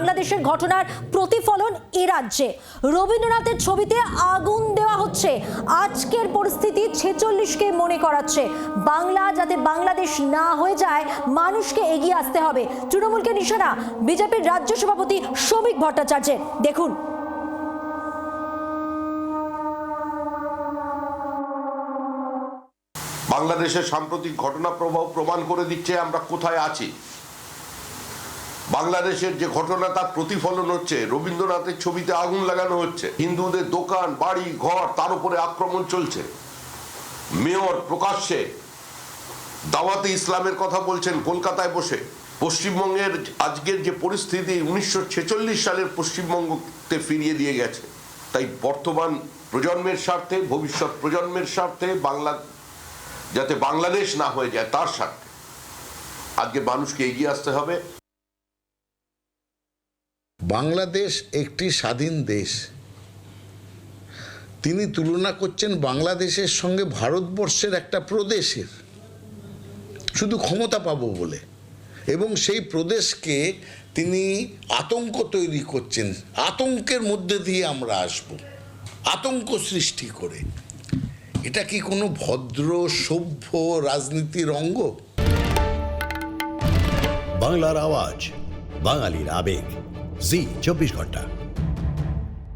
বাংলাদেশের ঘটনার প্রতিফলন এ রাজ্যে। রবীন্দ্রনাথের ছবিতে আগুন দেওয়া হচ্ছে। আজকের পরিস্থিতি 46কে মনে করাচ্ছে বাংলা যাতে বাংলাদেশ না হয়ে যায়, মানুষকে এগিয়ে আসতে হবে। তৃণমূলকে নিশানা বিজেপির রাজ্য সভাপতি শ্রমিক ভট্টাচার্যের। দেখুন, বাংলাদেশের সাম্প্রতিক ঘটনা প্রবাহ প্রমাণ করে দিচ্ছে আমরা কোথায় আছি। বাংলাদেশের যে ঘটনা তার প্রতিফলন হচ্ছে। রবীন্দ্রনাথের ছবিতে আগুন লাগানো হচ্ছে, হিন্দুদের দোকান বাড়ি ঘর তার উপরে আক্রমণ চলছে। মেয়র প্রকাশ্যে দাওয়াতে ইসলামের কথা বলছেন কলকাতায় বসে। পশ্চিমবঙ্গের আজকের যে পরিস্থিতি 1946 সালের পশ্চিমবঙ্গতে ফিরিয়ে দিয়ে গেছে। তাই বর্তমান প্রজন্মের স্বার্থে, ভবিষ্যৎ প্রজন্মের স্বার্থে, বাংলা যাতে বাংলাদেশ না হয়ে যায় তার স্বার্থে আজকে মানুষকে এগিয়ে আসতে হবে। বাংলাদেশ একটি স্বাধীন দেশ। তিনি তুলনা করছেন বাংলাদেশের সঙ্গে ভারতবর্ষের একটা প্রদেশের, শুধু ক্ষমতা পাবো বলে, এবং সেই প্রদেশকে তিনি আতঙ্ক তৈরি করছেন। আতঙ্কের মধ্যে দিয়ে আমরা আসব, আতঙ্ক সৃষ্টি করে। এটা কি কোনো ভদ্র সভ্য রাজনীতির অঙ্গ? বাংলার আওয়াজ, বাঙালির আবেগ, জি 24 ঘন্টা।